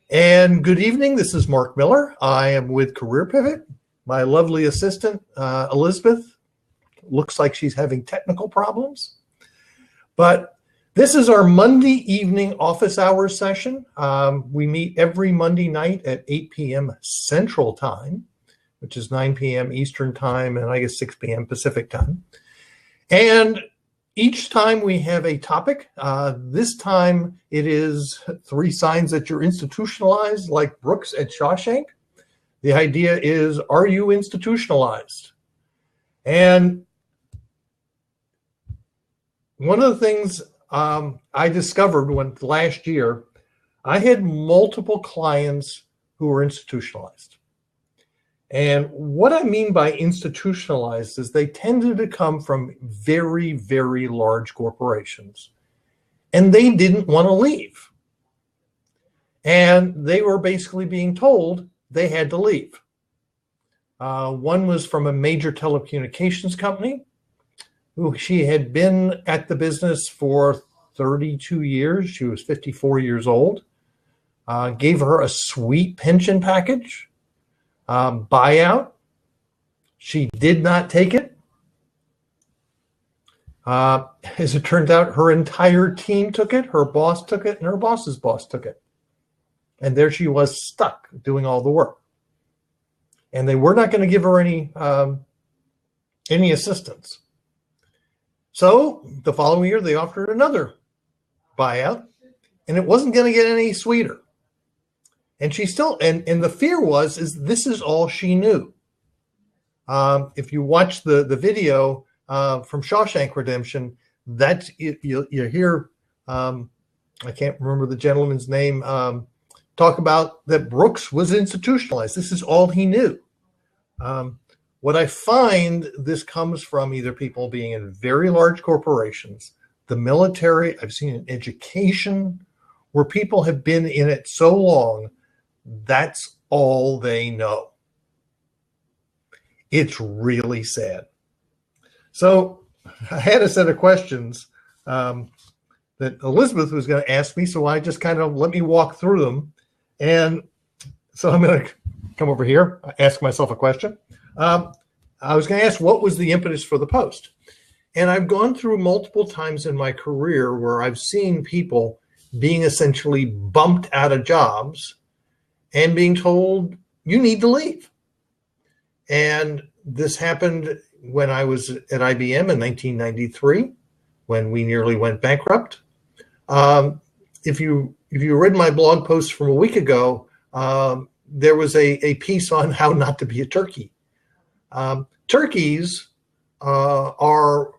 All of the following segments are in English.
And good evening. This is Mark Miller. I am with Career Pivot. My lovely assistant, Elizabeth, looks like she's having technical problems. But this is our Monday evening office hours session. We meet every Monday night at 8 p.m. Central Time, which is 9 p.m. Eastern Time, and I guess 6 p.m. Pacific Time. And each time we have a topic. This time it is 3 signs that you're institutionalized, like Brooks at Shawshank. The idea is, are you institutionalized? And one of the things I discovered last year, I had multiple clients who were institutionalized. And what I mean by institutionalized is they tended to come from very, very large corporations, and they didn't want to leave. And they were basically being told they had to leave. One was from a major telecommunications company, who she had been at the business for 32 years. She was 54 years old. Gave her a sweet pension package. Buyout. She did not take it. As it turns out, her entire team took it, her boss took it, and her boss's boss took it. And there she was, stuck doing all the work. And they were not going to give her any assistance. So the following year, they offered another buyout, and it wasn't going to get any sweeter. And she still, and the fear is this is all she knew. If you watch the video from Shawshank Redemption, that's you hear, I can't remember the gentleman's name, talk about that Brooks was institutionalized. This is all he knew. What I find this comes from either people being in very large corporations, the military, I've seen in education, where people have been in it so long, that's all they know. It's really sad. So I had a set of questions that Elizabeth was going to ask me, so I just kind of let me walk through them. And so I'm going to come over here, ask myself a question. I was going to ask, what was the impetus for the post? And I've gone through multiple times in my career where I've seen people being essentially bumped out of jobs and being told, you need to leave. And this happened when I was at IBM in 1993, when we nearly went bankrupt. If you read my blog post from a week ago, there was a piece on how not to be a turkey. Turkeys are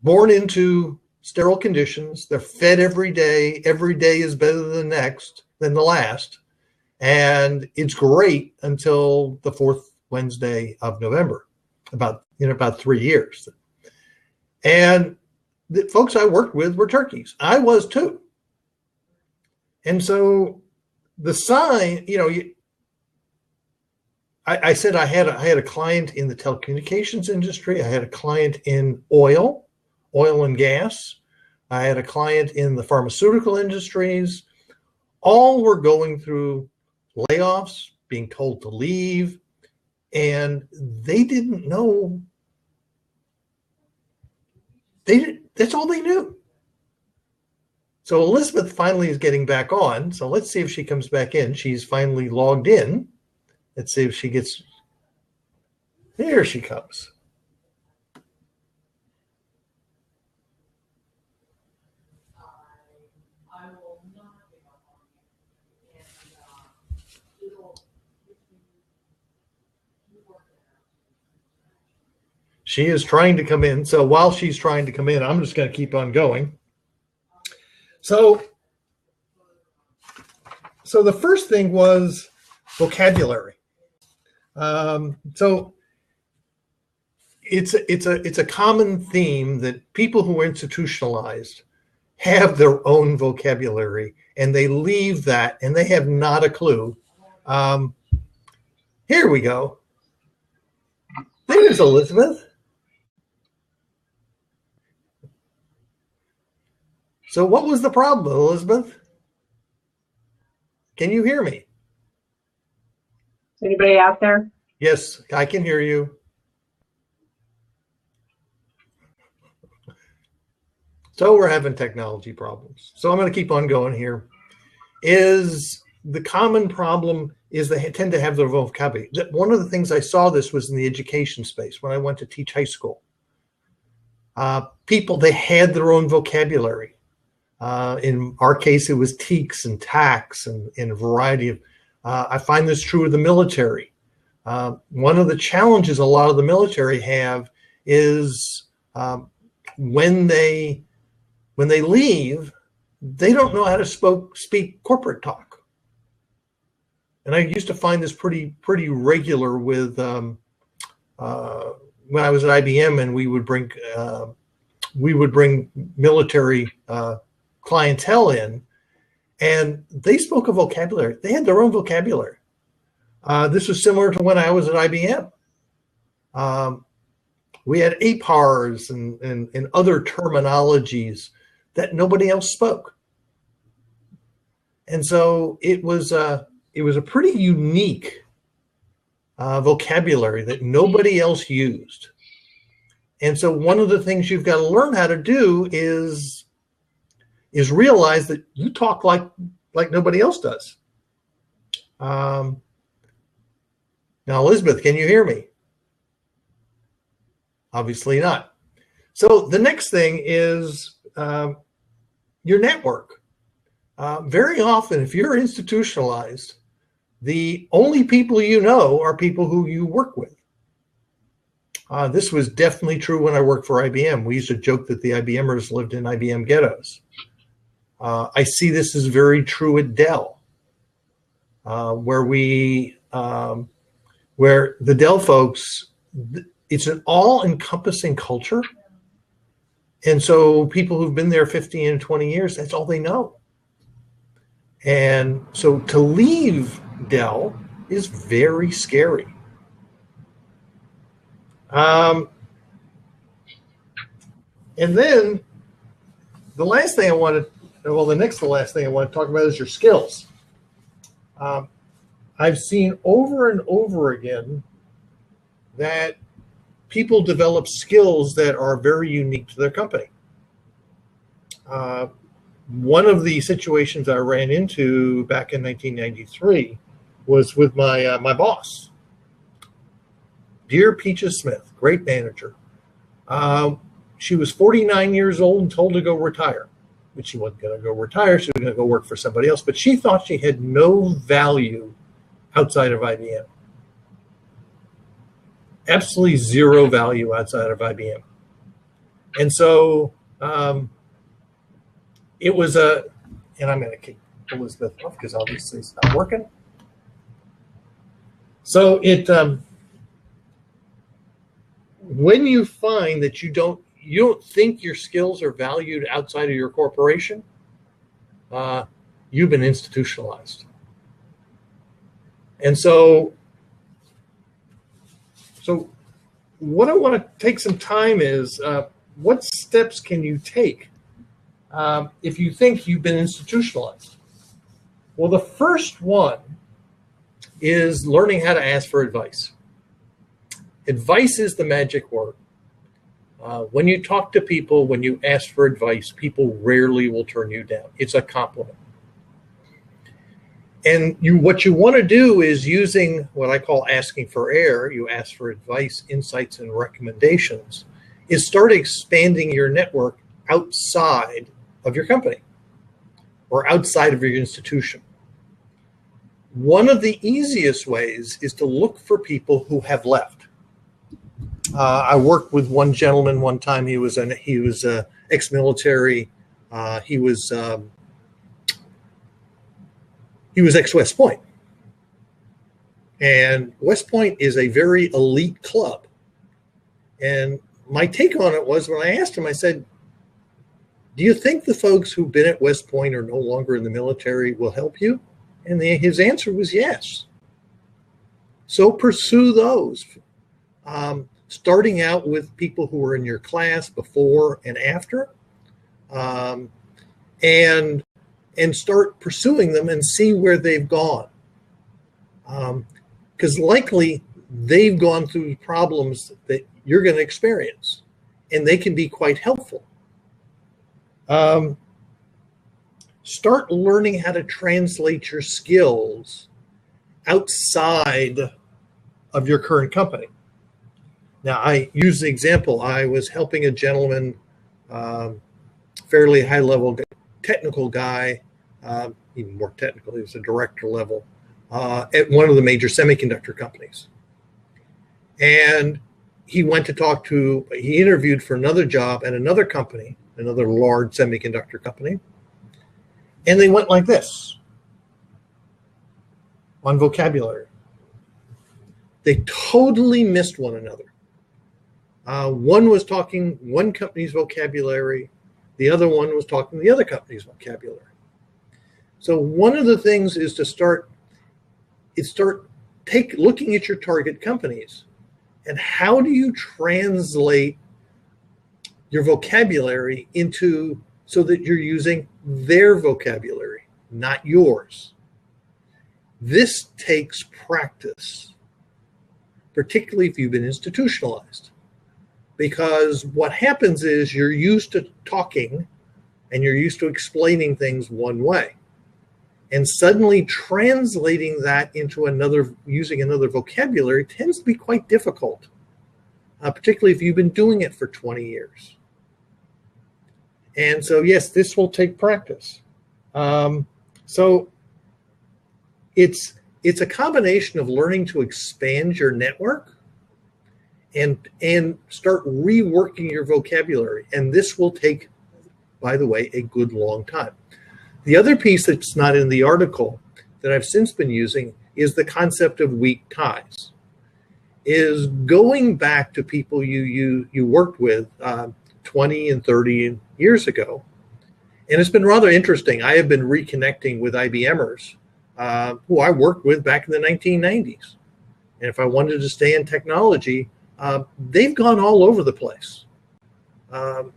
born into sterile conditions. They're fed every day. Every day is better than the last. And it's great until the 4th Wednesday of November, about 3 years. And the folks I worked with were turkeys. I was too. And so the sign, I said I had a client in the telecommunications industry. I had a client in oil and gas. I had a client in the pharmaceutical industries. All were going through layoffs, being told to leave, and they didn't know. That's all they knew. So Elizabeth finally is getting back on. So let's see if she comes back in. She's finally logged in. Let's see if she gets, there she comes. She is trying to come in. So while she's trying to come in, I'm just going to keep on going. So the first thing was vocabulary. So it's a common theme that people who are institutionalized have their own vocabulary, and they leave that, and they have not a clue. Here we go. There's Elizabeth. So what was the problem, Elizabeth? Can you hear me? Anybody out there? Yes, I can hear you. So we're having technology problems. So I'm going to keep on going here. Is the common problem is they tend to have their vocabulary. One of the things I saw this was in the education space when I went to teach high school. People, they had their own vocabulary. In our case, it was teaks and tacks and a variety of, I find this true of the military. One of the challenges a lot of the military have is when they leave, they don't know how to speak corporate talk. And I used to find this pretty regular with when I was at IBM, and we would bring military clientele in, and they spoke a vocabulary. They had their own vocabulary. This was similar to when I was at IBM. We had APARs and other terminologies that nobody else spoke. And so it was a pretty unique vocabulary that nobody else used. And so one of the things you've got to learn how to do is realize that you talk like nobody else does. Now, Elizabeth, can you hear me? Obviously not. So the next thing is your network. Very often, if you're institutionalized, the only people you know are people who you work with. This was definitely true when I worked for IBM. We used to joke that the IBMers lived in IBM ghettos. I see this as very true at Dell, where the Dell folks, it's an all-encompassing culture. And so people who've been there 15 and 20 years, that's all they know. And so to leave Dell is very scary. And then the last thing I want to talk about is your skills. I've seen over and over again that people develop skills that are very unique to their company. One of the situations I ran into back in 1993 was with my boss, dear Peaches Smith, great manager. She was 49 years old and told to go retire. But she wasn't going to go retire. She was going to go work for somebody else. But she thought she had no value outside of IBM. Absolutely zero value outside of IBM. And so it was and I'm going to kick Elizabeth off because obviously it's not working. So when you find that you don't think your skills are valued outside of your corporation, you've been institutionalized. And so what I want to take some time is what steps can you take if you think you've been institutionalized? Well, the first one is learning how to ask for advice. Advice is the magic word. When you talk to people, when you ask for advice, people rarely will turn you down. It's a compliment. And what you want to do is using what I call asking for air, you ask for advice, insights, and recommendations, is start expanding your network outside of your company or outside of your institution. One of the easiest ways is to look for people who have left. I worked with one gentleman one time. He was ex-military. He was ex-West Point. And West Point is a very elite club. And my take on it was when I asked him, I said, do you think the folks who've been at West Point are no longer in the military will help you? And his answer was yes. So pursue those. Starting out with people who were in your class before and after. And and start pursuing them and see where they've gone. Because likely they've gone through problems that you're going to experience, and they can be quite helpful. Start learning how to translate your skills outside of your current company. Now, I use the example. I was helping a gentleman, fairly high-level technical guy, even more technical. He was a director level at one of the major semiconductor companies. And he interviewed for another job at another company, another large semiconductor company. And they went like this on vocabulary. They totally missed one another. One was talking one company's vocabulary. The other one was talking the other company's vocabulary. So one of the things is to start looking at your target companies, and how do you translate your vocabulary so that you're using their vocabulary, not yours. This takes practice, particularly if you've been institutionalized. Because what happens is you're used to talking and you're used to explaining things one way. And suddenly translating that into using another vocabulary tends to be quite difficult, particularly if you've been doing it for 20 years. And so, yes, this will take practice. So it's a combination of learning to expand your network and start reworking your vocabulary. And this will take, by the way, a good long time. The other piece that's not in the article that I've since been using is the concept of weak ties. Is going back to people you worked with 20 and 30 years ago. And it's been rather interesting. I have been reconnecting with IBMers who I worked with back in the 1990s. And if I wanted to stay in technology, they've gone all over the place.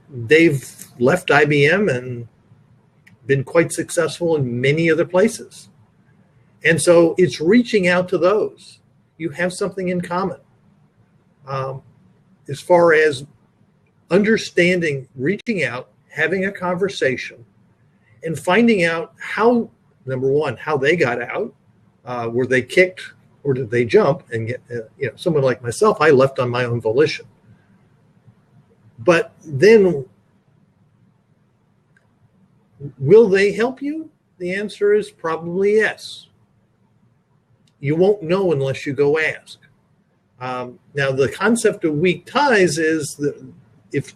They've left IBM and been quite successful in many other places. And so it's reaching out to those. You have something in common. As far as understanding, reaching out, having a conversation, and finding out how, number one, how they got out. Were they kicked or did they jump? And get, someone like myself, I left on my own volition. But then, will they help you? The answer is probably yes. You won't know unless you go ask. Now, the concept of weak ties is that if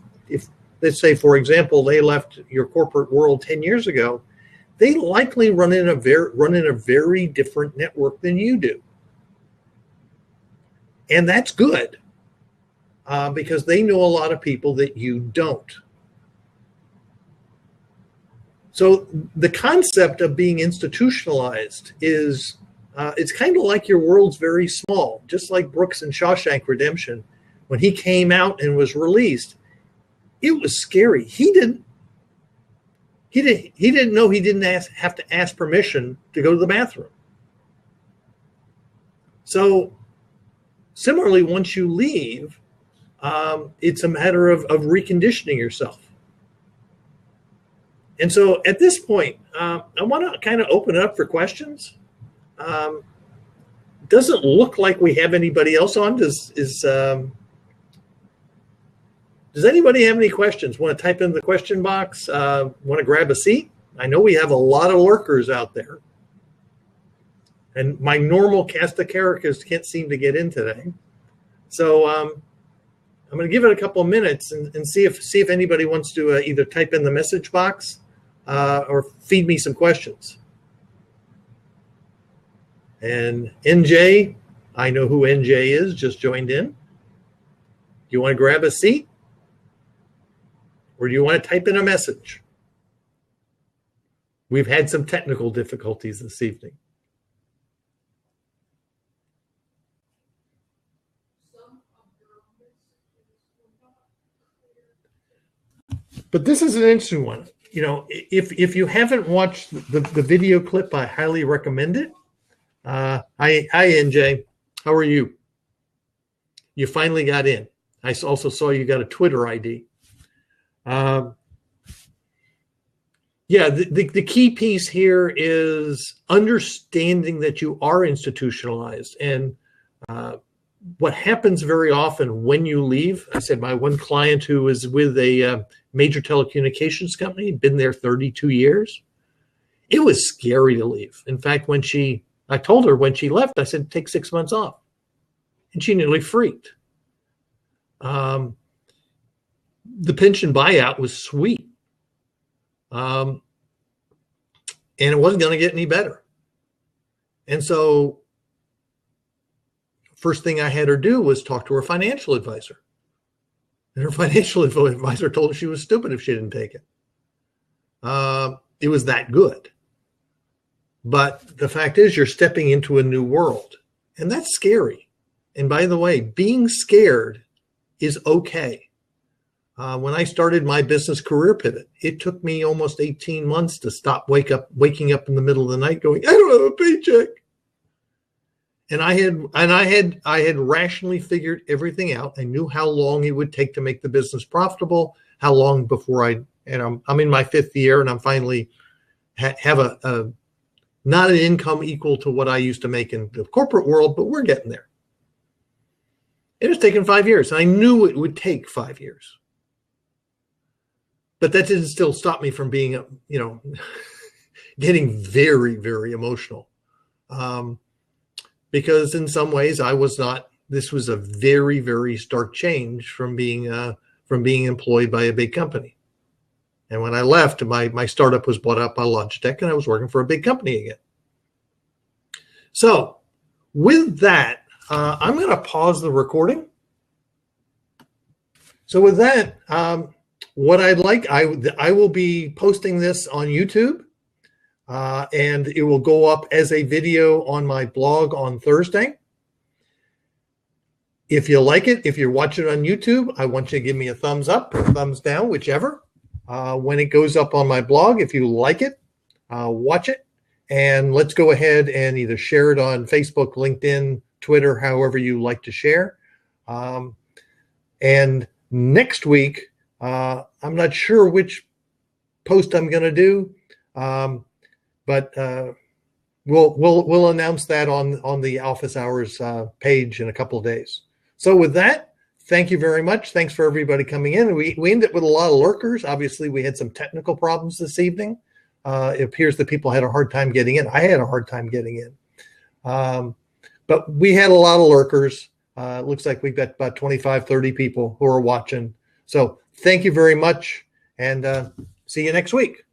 let's say, for example, they left your corporate world 10 years ago, they likely run in a very different network than you do. And that's good because they know a lot of people that you don't. So the concept of being institutionalized is it's kind of like your world's very small, just like Brooks in Shawshank Redemption. When he came out and was released, it was scary. He didn't know he didn't have to ask permission to go to the bathroom. So similarly, once you leave, it's a matter of reconditioning yourself. And so at this point, I want to kind of open it up for questions. Doesn't look like we have anybody else on. Does anybody have any questions? Want to type in the question box? Want to grab a seat? I know we have a lot of lurkers out there. And my normal cast of characters can't seem to get in today. So I'm going to give it a couple of minutes and see if anybody wants to either type in the message box or feed me some questions. And NJ, I know who NJ is, just joined in. Do you want to grab a seat? Or do you want to type in a message? We've had some technical difficulties this evening. But this is an interesting one. if you haven't watched the video clip, I highly recommend it. Hi, NJ. How are you? You finally got in. I also saw you got a Twitter ID. Yeah, the key piece here is understanding that you are institutionalized. And what happens very often when you leave, I said my one client who was with a major telecommunications company, been there 32 years. It was scary to leave. In fact, I told her when she left, I said, take 6 months off. And she nearly freaked. The pension buyout was sweet. And it wasn't going to get any better. And so first thing I had her do was talk to her financial advisor. And her financial advisor told her she was stupid if she didn't take it. It was that good. But the fact is, you're stepping into a new world. And that's scary. And by the way, being scared is okay. When I started my business career pivot, it took me almost 18 months to stop waking up in the middle of the night going, I don't have a paycheck. And I had rationally figured everything out. I knew how long it would take to make the business profitable, how long before I'm in my 5th year and I'm finally have a not an income equal to what I used to make in the corporate world, but we're getting there. It has taken 5 years. I knew it would take 5 years. But that didn't still stop me from being, getting very, very emotional. Because in some ways this was a very, very stark change from being employed by a big company. And when I left, my startup was bought out by Logitech and I was working for a big company again. So with that, I'm going to pause the recording. So with that, what I'd like, I will be posting this on YouTube, and it will go up as a video on my blog on Thursday. If you like it, if you're watching it on YouTube, I want you to give me a thumbs up or a thumbs down, whichever. When it goes up on my blog, if you like it, watch it. And let's go ahead and either share it on Facebook, LinkedIn, Twitter, however you like to share. And next week, I'm not sure which post I'm going to do, but we'll announce that on the Office Hours page in a couple of days. So with that, thank you very much. Thanks for everybody coming in. We ended up with a lot of lurkers. Obviously, we had some technical problems this evening. It appears that people had a hard time getting in. I had a hard time getting in. But we had a lot of lurkers. It looks like we've got about 25, 30 people who are watching. So thank you very much, and see you next week.